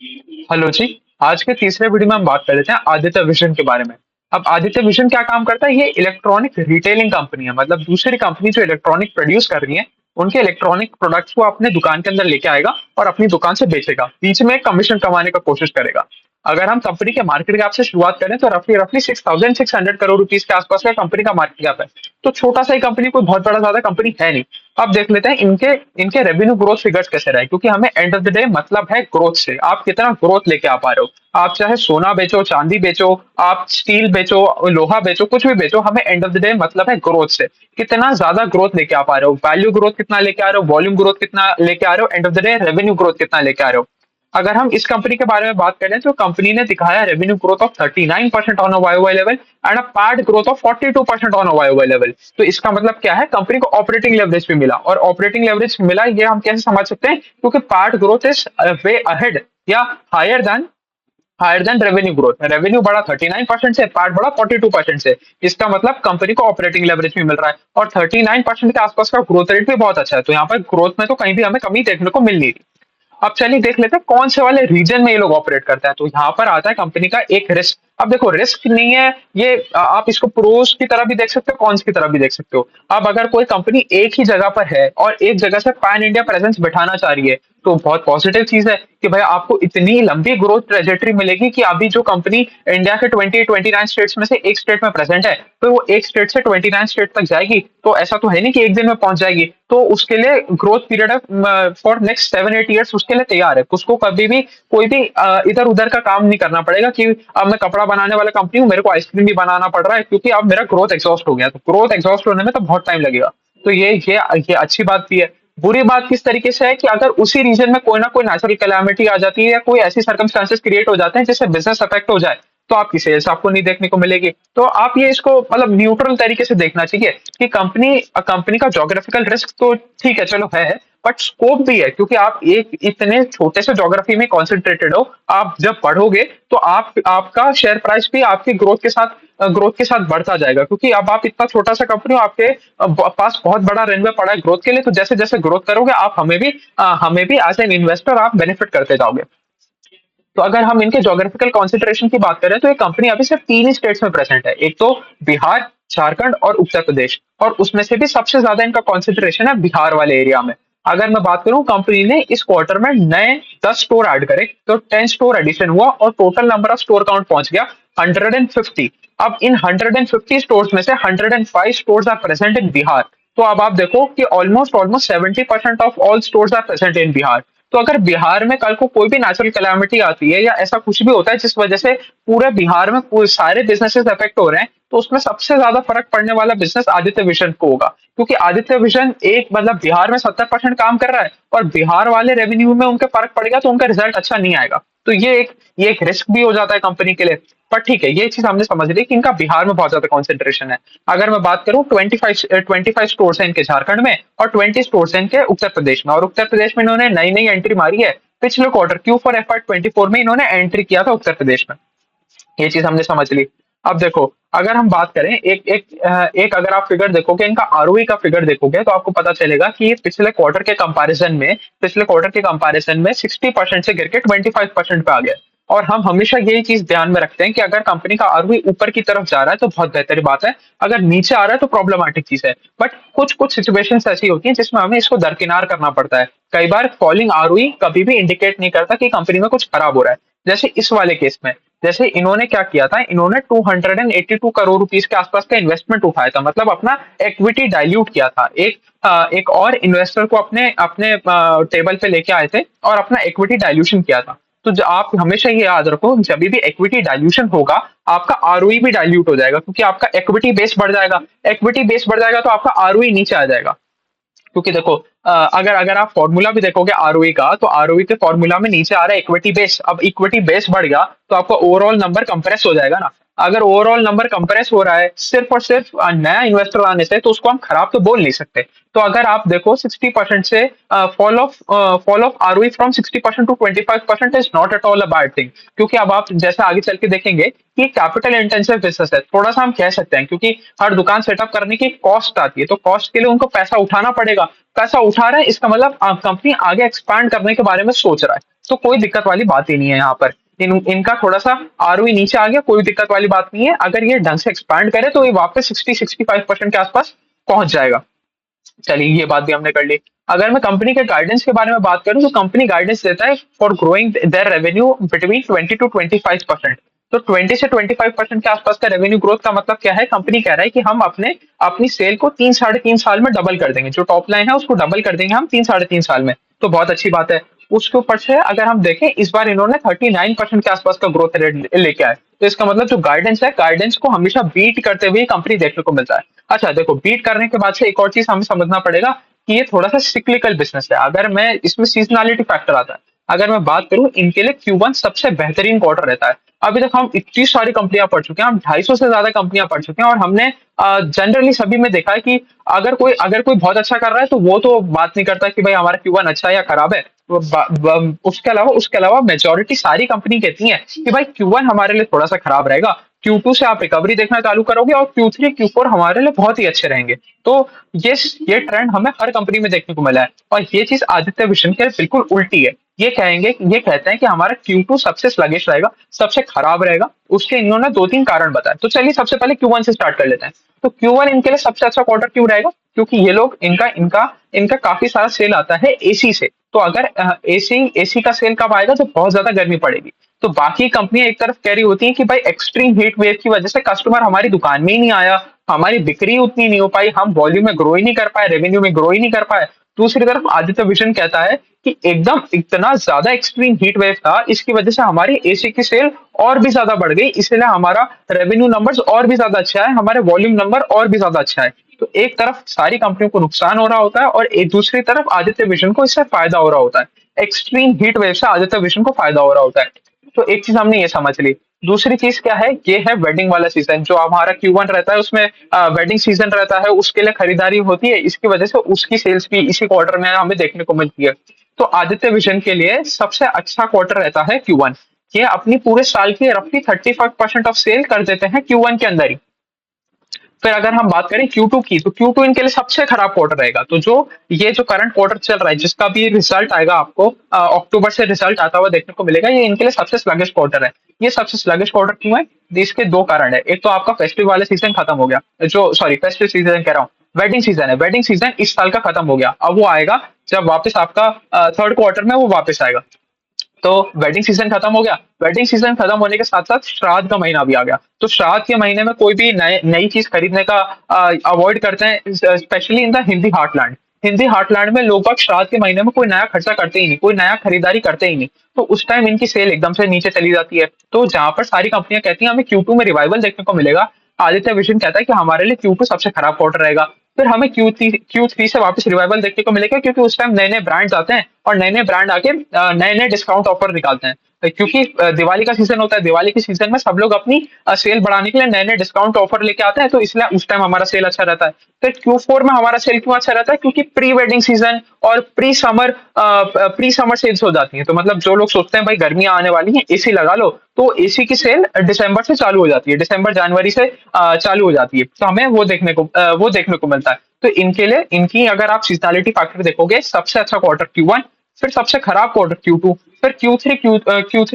Hello जी। आज के तीसरे वीडियो में हम बात कर लेते हैं आदित्य विजन के बारे में। अब आदित्य विजन क्या काम करता है? ये इलेक्ट्रॉनिक रिटेलिंग कंपनी है, मतलब दूसरी कंपनी जो इलेक्ट्रॉनिक प्रोड्यूस कर रही है उनके इलेक्ट्रॉनिक प्रोडक्ट्स को अपने दुकान के अंदर लेके आएगा और अपनी दुकान से बेचेगा, बीच में कमीशन कमाने का कोशिश करेगा। अगर हम कंपनी के मार्केट कैप से शुरुआत करें तो रफली रफली 6,600 करोड़ रुपीज के आसपास का कंपनी का मार्केट कैप है। तो छोटा सा ही कंपनी, कोई बहुत बड़ा ज्यादा कंपनी है नहीं। अब देख लेते हैं इनके इनके रेवेन्यू ग्रोथ फिगर्स कैसे रहे, क्योंकि हमें एंड ऑफ द डे मतलब है ग्रोथ से। आप कितना ग्रोथ लेके आ पा रहे हो, आप चाहे सोना बेचो, चांदी बेचो, आप स्टील बेचो, लोहा बेचो, कुछ भी बेचो, हमें एंड ऑफ द डे मतलब है ग्रोथ से। कितना ज्यादा ग्रोथ लेके आ पा रहे हो, वैल्यू ग्रोथ कितना लेके आ रहे हो, वॉल्यूम ग्रोथ कितना लेके आ रहे हो, end of the day revenue growth कितना लेके आ रहे हो। अगर हम इस कंपनी के बारे में बात करें तो कंपनी ने दिखाया revenue growth of 39% on a Y level and a PAT growth of 42% on a Y level. तो इसका मतलब क्या है, कंपनी को ऑपरेटिंग लेवरेज भी मिला। और ऑपरेटिंग लेवरेज मिला ये हम कैसे समझ सकते हैं, क्योंकि PAT growth is way ahead या higher than higher than revenue growth. Revenue बढ़ा 39% से, पैट बढ़ा 42% से। इसका मतलब कंपनी को ऑपरेटिंग लेवरेज भी मिल रहा है और 39% के आसपास का ग्रोथ रेट भी बहुत अच्छा है। तो यहाँ पर ग्रोथ में तो कहीं भी हमें कमी देखने को मिल नहीं रही। अब चलिए देख लेते हैं कौन से वाले रीजन में ये लोग ऑपरेट करते हैं। तो यहाँ पर आता है कंपनी का एक रिस्क। अब देखो, रिस्क नहीं है ये, आप इसको प्रोस की तरह भी देख सकते हो, कॉन्स की तरह भी देख सकते हो। अब अगर कोई कंपनी एक ही जगह पर है और एक जगह से पैन इंडिया प्रेजेंस बिठाना चाह रही है, तो बहुत पॉजिटिव चीज है कि भाई आपको इतनी लंबी ग्रोथ ट्रेजेक्टरी मिलेगी कि अभी जो कंपनी इंडिया के 29 स्टेट्स में से एक स्टेट में प्रेजेंट है, तो वो एक स्टेट से 29 स्टेट तक जाएगी। तो ऐसा तो है नहीं कि एक दिन में पहुंच जाएगी। तो उसके लिए ग्रोथ पीरियड है फॉर नेक्स्ट 7-8 ईयर्स, उसके लिए तैयार है। उसको कभी भी कोई भी इधर उधर का काम नहीं करना पड़ेगा कि अब मैं कपड़ा बनाने वाला कंपनी हूँ, मेरे को आइसक्रीम भी बनाना पड़ रहा है क्योंकि अब मेरा ग्रोथ एग्जॉस्ट हो गया। तो ग्रोथ एग्जॉस्ट होने में तो बहुत टाइम लगेगा। तो ये अच्छी बात भी है। बुरी बात किस तरीके से है कि अगर उसी रीजन में कोई ना कोई नेचुरल कैलामिटी आ जाती है या कोई ऐसी सर्कमस्टांसेस क्रिएट हो जाते हैं जिससे बिजनेस अफेक्ट हो जाए, तो आपकी सेल्स आपको नहीं देखने को मिलेगी। तो आप ये इसको मतलब न्यूट्रल तरीके से देखना चाहिए कि कंपनी का ज्योग्राफिकल रिस्क तो ठीक है, चलो है, बट स्कोप भी है, क्योंकि आप एक इतने छोटे से ज्योग्राफी में कॉन्सेंट्रेटेड हो। आप जब बढ़ोगे तो आपका शेयर प्राइस भी आपकी ग्रोथ के साथ बढ़ता जाएगा, क्योंकि अब आप इतना छोटा सा कंपनी हो, आपके पास बहुत बड़ा रनवे पड़ा है ग्रोथ के लिए। तो जैसे जैसे ग्रोथ करोगे आप हमें भी एज एन इन्वेस्टर आप बेनिफिट करते जाओगे। तो अगर हम इनके ज्योग्राफिकल कॉन्सेंट्रेशन की बात करें तो ये कंपनी अभी सिर्फ तीन ही स्टेट्स में प्रेजेंट है, एक तो बिहार, झारखंड और उत्तर प्रदेश। और उसमें से भी सबसे ज्यादा इनका कॉन्सेंट्रेशन है बिहार वाले एरिया में। अगर मैं बात करूं, कंपनी ने इस क्वार्टर में नए 10 स्टोर ऐड करे, तो 10 स्टोर एडिशन हुआ और total number of store count पहुंच गया 150। अब इन 150 स्टोर्स में से 105 stores are present in Bihar. तो अब आप देखो कि almost almost 70% of all stores are present in Bihar. तो अगर बिहार में कल को कोई भी नेचुरल कैलामिटी आती है या ऐसा कुछ भी होता है जिस वजह से पूरे बिहार में सारे बिजनेसेस अफेक्ट हो रहे हैं, तो उसमें सबसे ज्यादा फर्क पड़ने वाला बिजनेस आदित्य विजन को होगा। क्योंकि आदित्य विजन एक मतलब बिहार में 70% काम कर रहा है और बिहार वाले रेवेन्यू में उनके फर्क पड़ेगा तो उनका रिजल्ट अच्छा नहीं आएगा। तो ये एक रिस्क भी हो जाता है कंपनी के लिए। पर ठीक है, ये चीज हमने समझ ली कि इनका बिहार में बहुत ज्यादा कॉन्सेंट्रेशन है। अगर मैं बात करूं, 25 स्टोर्स हैं इनके झारखंड में और 20 स्टोर्स हैं इनके उत्तर प्रदेश में। और उत्तर प्रदेश में इन्होंने नई नई एंट्री मारी है। पिछले क्वार्टर Q4 FY24 में इन्होंने एंट्री किया था उत्तर प्रदेश में। ये चीज हमने समझ ली। अब देखो, अगर हम बात करें एक अगर आप फिगर देखोगे, इनका आरओई का फिगर देखोगे, तो आपको पता चलेगा कि ये पिछले क्वार्टर के कंपैरिजन में 60% से गिर के 25% पे आ गया। और हम हमेशा यही चीज ध्यान में रखते हैं कि अगर कंपनी का आरओई ऊपर की तरफ जा रहा है तो बहुत बेहतरी बात है, अगर नीचे आ रहा है तो प्रॉब्लमेटिक चीज है। बट कुछ कुछ सिचुएशंस ऐसी होती हैं जिसमें हमें इसको दरकिनार करना पड़ता है। कई बार फॉलिंग आरओई कभी भी इंडिकेट नहीं करता कि कंपनी में कुछ खराब हो रहा है। जैसे इस वाले केस में, जैसे इन्होंने क्या किया था, इन्होंने 282 करोड़ रुपीस के आसपास का इन्वेस्टमेंट उठाया था, मतलब अपना इक्विटी डाइल्यूट किया था। एक और इन्वेस्टर को अपने अपने टेबल पे लेके आए थे और अपना इक्विटी डाइल्यूशन किया था। तो आप हमेशा ये याद रखो, जब भी इक्विटी डाइल्यूशन होगा आपका आरओई भी डाइल्यूट हो जाएगा, क्योंकि आपका इक्विटी बेस बढ़ जाएगा। इक्विटी बेस बढ़ जाएगा तो आपका आरओई नीचे आ जाएगा। क्योंकि देखो, अगर अगर आप फॉर्मूला भी देखोगे आरओई का, तो आरओई के फॉर्मूला में नीचे आ रहा है इक्विटी बेस। अब इक्विटी बेस बढ़ गया तो आपका ओवरऑल नंबर कंप्रेस हो जाएगा ना। अगर ओवरऑल नंबर कंप्रेस हो रहा है सिर्फ और सिर्फ नया इन्वेस्टर आने से, तो उसको हम खराब तो बोल नहीं सकते। तो अगर आप देखो 60% से fall of ROE from 60% to 25% is not at all a bad thing, क्योंकि अब आप जैसे आगे चल के देखेंगे कि कैपिटल इंटेंसिव बिजनेस है, थोड़ा सा हम कह सकते हैं, क्योंकि हर दुकान सेटअप करने की कॉस्ट आती है, तो कॉस्ट के लिए उनको पैसा उठाना पड़ेगा। पैसा उठा रहा है इसका मतलब कंपनी आगे एक्सपांड करने के बारे में सोच रहा है, तो कोई दिक्कत वाली बात ही नहीं है यहाँ पर। इनका थोड़ा सा आरओई नीचे आ गया, कोई दिक्कत वाली बात नहीं है, अगर ये ढंग से एक्सपांड करे तो ये वापस 60-65% के आसपास पहुंच जाएगा। चलिए ये बात भी हमने कर ली। अगर मैं कंपनी के गाइडेंस के बारे में बात करूं, तो कंपनी गाइडेंस देता है for growing their revenue between 20 to 25%। तो 20 से 25% के आसपास का रेवेन्यू ग्रोथ का मतलब क्या है, कंपनी कह रहा है कि हम अपनी सेल को 3 साढ़े 3 साल में डबल कर देंगे, जो टॉप लाइन है उसको डबल कर देंगे हम 3 साढ़े 3 साल में। तो बहुत अच्छी बात है। उसके ऊपर से अगर हम देखें, इस बार इन्होंने 39% के आसपास का ग्रोथ रेट लेके आए, तो इसका मतलब जो गाइडेंस है, गाइडेंस को हमेशा बीट करते हुए कंपनी देखने को मिलता है। अच्छा देखो, बीट करने के बाद से एक और चीज हमें समझना पड़ेगा कि ये थोड़ा सा सिक्लिकल बिजनेस है। अगर मैं इसमें सीजनैलिटी फैक्टर आता है, अगर मैं बात करूं, इनके लिए Q1 सबसे बेहतरीन क्वार्टर रहता है। अभी तक हम इतनी सारी कंपनियां पढ़ चुके हैं, हम 250 से ज्यादा कंपनियां पढ़ चुके हैं, और हमने जनरली सभी में देखा है कि अगर कोई बहुत अच्छा कर रहा है, तो वो तो बात नहीं करता कि भाई हमारा Q1 अच्छा है या खराब है। उसके अलावा मेजोरिटी सारी कंपनी कहती है कि भाई Q1 हमारे लिए थोड़ा सा खराब रहेगा, Q2 से आप रिकवरी देखना चालू करोगे, और Q3 Q4 हमारे लिए बहुत ही अच्छे रहेंगे। तो ये ये ट्रेंड हमें हर कंपनी में देखने को मिला है, और ये चीज आदित्य विजन के बिल्कुल उल्टी है। ये कहते हैं कि हमारा Q2 सबसे स्लगिश रहेगा, सबसे खराब रहेगा। उसके इन्होंने 2-3 कारण बताए, तो चलिए सबसे पहले Q1 से स्टार्ट कर लेते हैं। तो Q1 इनके लिए सबसे अच्छा क्वार्टर क्यों रहेगा, क्योंकि ये लोग इनका इनका इनका काफी सारा सेल आता है एसी से। तो अगर एसी एसी का सेल कब आएगा, जब बहुत ज्यादा गर्मी पड़ेगी। तो बाकी कंपनियां एक तरफ कह रही होती हैं कि भाई एक्सट्रीम हीट वेव की वजह से कस्टमर हमारी दुकान में ही नहीं आया, हमारी बिक्री उतनी नहीं हो पाई, हम वॉल्यूम में ग्रो ही नहीं कर पाए, रेवेन्यू में ग्रो ही नहीं कर पाए। दूसरी तरफ आदित्य विजन कहता है कि एकदम इतना ज्यादा एक्सट्रीम हीट वेव था, इसकी वजह से हमारी एसी की सेल और भी ज्यादा बढ़ गई, इसलिए हमारा रेवेन्यू नंबर्स और भी ज्यादा अच्छा है, हमारे वॉल्यूम नंबर और भी ज्यादा अच्छा है। तो एक तरफ सारी कंपनियों को नुकसान हो रहा होता है, और एक दूसरी तरफ आदित्य विजन को इससे फायदा हो रहा होता है। एक्सट्रीम हीट वेव से आदित्य विजन को फायदा हो रहा होता है। तो एक चीज हमने ये समझ ली। दूसरी चीज क्या है, ये है वेडिंग वाला सीजन। जो हमारा Q1 रहता है, उसमें वेडिंग सीजन रहता है, उसके लिए खरीदारी होती है, इसकी वजह से उसकी सेल्स भी इसी क्वार्टर में हमें देखने को मिलती है। तो आदित्य विजन के लिए सबसे अच्छा क्वार्टर रहता है Q1। ये अपनी पूरे साल की रफली 35% ऑफ सेल कर देते हैं Q1 के अंदर ही। फिर अगर हम बात करें Q2 की, तो Q2 इनके लिए सबसे खराब क्वार्टर रहेगा। तो ये जो करंट क्वार्टर चल रहा है, जिसका भी रिजल्ट आएगा आपको अक्टूबर से रिजल्ट आता हुआ देखने को मिलेगा, ये इनके लिए सबसे स्लगिश क्वार्टर है। ये सबसे स्लगिश क्वार्टर क्यों है, इसके दो कारण है। एक तो आपका फेस्टिव वाला सीजन खत्म हो गया, जो सॉरी फेस्टिव सीजन कह रहा हूँ, वेडिंग सीजन है। वेडिंग सीजन इस साल का खत्म हो गया, अब वो आएगा जब वापस आपका थर्ड क्वार्टर में वो वापस आएगा। तो वेडिंग सीजन खत्म हो गया, वेडिंग सीजन खत्म होने के साथ साथ श्राद्ध का महीना भी आ गया। तो श्राद्ध के महीने में कोई भी नई चीज खरीदने का अवॉइड करते हैं, specially in the Hindi heartland. Hindi heartland में लोग बाग श्राद्ध के महीने में कोई नया खर्चा करते ही नहीं, कोई नया खरीदारी करते ही नहीं। तो उस टाइम इनकी सेल एकदम से नीचे चली जाती है। तो जहां पर सारी कंपनियां कहती हैं हमें Q2 में रिवाइवल देखने को मिलेगा, आदित्य विजन कहता है कि हमारे लिए Q2 सबसे खराब क्वार्टर रहेगा। फिर हमें Q3 से वापस रिवाइवल देखने को मिलेगा, क्योंकि उस टाइम नए नए ब्रांड्स आते हैं, और नए नए ब्रांड आके नए नए डिस्काउंट ऑफर निकालते हैं। क्योंकि दिवाली का सीजन होता है, दिवाली के सीजन में सब लोग अपनी सेल बढ़ाने के लिए नए नए डिस्काउंट ऑफर लेके आते हैं, तो इसलिए उस टाइम हमारा सेल अच्छा रहता है। फिर Q4 में हमारा सेल क्यों अच्छा रहता है, क्योंकि प्री वेडिंग सीजन और प्री समर सेल्स हो जाती है। तो मतलब जो लोग सोचते हैं भाई गर्मियां आने वाली हैं, एसी लगा लो, तो एसी की सेल दिसंबर से चालू हो जाती है, दिसंबर जनवरी से चालू हो जाती है। तो हमें वो देखने को मिलता है। तो इनके लिए इनकी अगर आप सीजनैलिटी फैक्टर देखोगे, सबसे अच्छा क्वार्टर Q1, फिर सबसे खराब क्वार्टर Q2, फिर Q3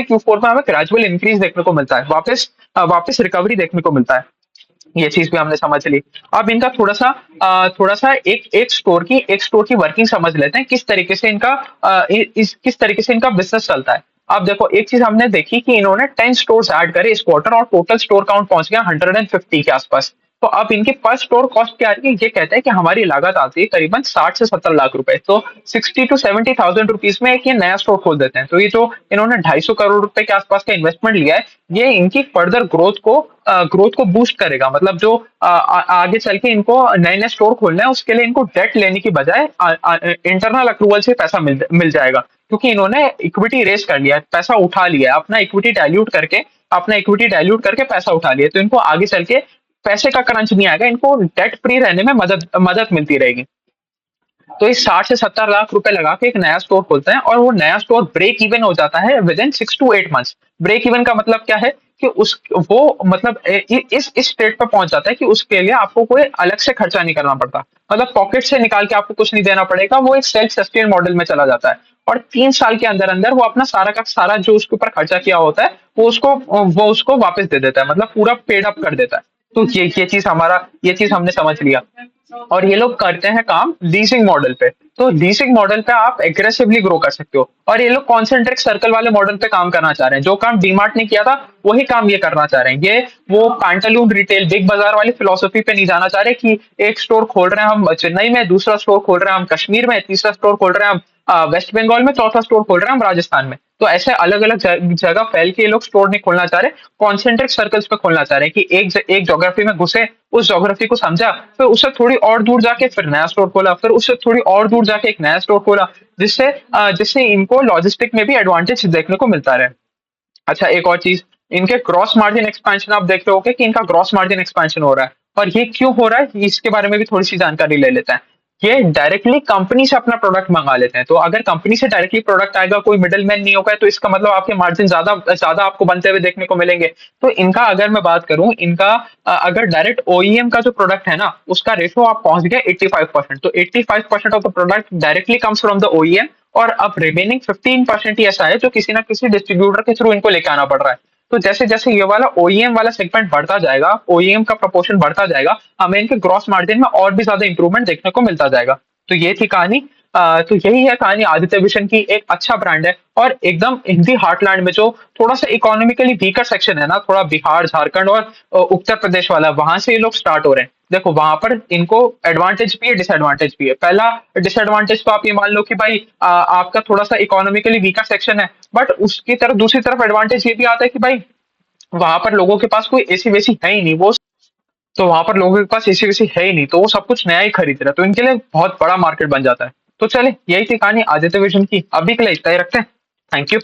Q4 में हमें ग्रेजुअल इंक्रीज देखने को मिलता है, वापस रिकवरी देखने को मिलता है। ये चीज भी हमने समझ ली। अब इनका थोड़ा सा एक स्टोर की वर्किंग समझ लेते हैं, किस तरीके से इनका बिजनेस चलता है। अब देखो, एक चीज हमने देखी कि इन्होंने 10 स्टोर्स ऐड करे इस क्वार्टर, और टोटल स्टोर काउंट पहुंच गया 150 के आसपास। तो अब इनकी पर स्टोर कॉस्ट क्या आ रही है, ये कहते हैं कि हमारी लागत आती है करीबन 60 से 70 लाख रुपए। तो 60 to 70 थाउजेंड रुपीज में एक ये नया स्टोर खोल देते हैं। तो ये जो इन्होंने 250 करोड़ रुपए के आसपास का इन्वेस्टमेंट लिया है, ये इनकी फर्दर ग्रोथ को बूस्ट करेगा। मतलब जो आगे चल के इनको नए नए स्टोर खोलना है, उसके लिए इनको डेट लेने की बजाय इंटरनल अप्रूवल से पैसा मिल जाएगा, क्योंकि इन्होंने इक्विटी रेस कर लिया है, पैसा उठा लिया है, अपना इक्विटी डाइल्यूट करके अपना इक्विटी डाइल्यूट करके पैसा उठा लिया, तो इनको आगे चल के पैसे का क्रंच नहीं आएगा, इनको डेट फ्री रहने में मदद मदद मिलती रहेगी। तो इस 60 से 70 लाख रुपए लगा के एक नया स्टोर खोलते हैं और वो नया स्टोर ब्रेक इवन हो जाता है within 6 to 8 months. Break even का मतलब क्या है कि उस वो मतलब इस स्टेट पे पहुंच जाता है कि उसके लिए आपको कोई अलग से खर्चा नहीं करना पड़ता, मतलब पॉकेट से निकाल के आपको कुछ नहीं देना पड़ेगा, वो एक सेल्फ सस्टेन मॉडल में चला जाता है। और 3 साल के अंदर अंदर वो अपना सारा का सारा जो उसके ऊपर खर्चा किया होता है वो उसको वापस दे देता है, मतलब पूरा पेड अप कर देता है। तो ये चीज हमने समझ लिया। और ये लोग करते हैं काम लीजिंग मॉडल पे। तो लीजिंग मॉडल पे आप एग्रेसिवली ग्रो कर सकते हो, और ये लोग कॉन्सेंट्रिक सर्कल वाले मॉडल पे काम करना चाह रहे हैं। जो काम डीमार्ट ने किया था वही काम ये करना चाह रहे हैं। ये वो पैंटालून रिटेल बिग बाजार वाली फिलोसफी पे नहीं जाना चाह रहे कि एक स्टोर खोल रहे हैं हम चेन्नई में, दूसरा स्टोर खोल रहे हैं हम कश्मीर में, तीसरा स्टोर खोल रहे हैं हम वेस्ट बंगाल में, चौथा स्टोर खोल रहे हैं हम राजस्थान में। तो ऐसे अलग अलग जगह फैल के ये लोग स्टोर नहीं खोलना चाह रहे, कॉन्सेंट्रिक सर्कल्स पे खोलना चाह रहे हैं कि एक ज्योग्राफी में घुसे, उस ज्योग्राफी को समझा, फिर उससे थोड़ी और दूर जाके फिर नया स्टोर खोला, फिर उससे थोड़ी और दूर जाके एक नया स्टोर खोला, जिससे इनको लॉजिस्टिक में भी एडवांटेज देखने को मिलता रहे। अच्छा, एक और चीज, इनके ग्रॉस मार्जिन एक्सपेंशन आप देख रहे होगे कि इनका ग्रॉस मार्जिन एक्सपेंशन हो रहा है। और ये क्यों हो रहा है इसके बारे में भी थोड़ी सी जानकारी ले लेते हैं। ये डायरेक्टली कंपनी से अपना प्रोडक्ट मंगा लेते हैं, तो अगर कंपनी से डायरेक्टली प्रोडक्ट आएगा, कोई मिडिल मैन नहीं होगा, तो इसका मतलब आपके मार्जिन ज्यादा ज्यादा आपको बनते हुए देखने को मिलेंगे। तो इनका अगर मैं बात करूं, इनका अगर डायरेक्ट ओईएम का जो प्रोडक्ट है ना, उसका रेशो आप पहुंच गए 85%। तो 85% of the product directly comes from the OEM, और अब रिमेनिंग 15% ही ऐसा है जो किसी ना किसी डिस्ट्रीब्यूटर के थ्रू इनको लेके आना पड़ रहा है। तो जैसे जैसे ये वाला ओईएम वाला सेगमेंट बढ़ता जाएगा, ओईएम का प्रपोर्शन बढ़ता जाएगा, हमें इनके ग्रॉस मार्जिन में और भी ज्यादा इंप्रूवमेंट देखने को मिलता जाएगा। तो ये थी कहानी। तो यही है कहानी आदित्य विशन की। एक अच्छा ब्रांड है, और एकदम हिंदी हार्टलैंड में जो थोड़ा सा इकोनॉमिकली वीकर सेक्शन है ना, थोड़ा बिहार झारखंड और उत्तर प्रदेश वाला, वहां से ये लोग स्टार्ट हो रहे हैं। देखो, वहां पर इनको एडवांटेज भी है, डिसएडवांटेज भी है। पहला डिसएडवांटेज तो आप ये मान लो कि भाई आपका थोड़ा सा इकोनॉमिकली वीकर सेक्शन है, बट उसकी तरफ दूसरी तरफ एडवांटेज ये भी आता है कि भाई वहां पर लोगों के पास कोई एसी वेसी है ही नहीं, वो तो वहां पर लोगों के पास एसी वेसी है ही नहीं, तो वो सब कुछ नया ही खरीद रहे हैं, तो इनके लिए बहुत बड़ा मार्केट बन जाता है। तो चले, यही थी कहानी आदित्य विजन की। अभी के लिए इतना ही रखते हैं। Thank you.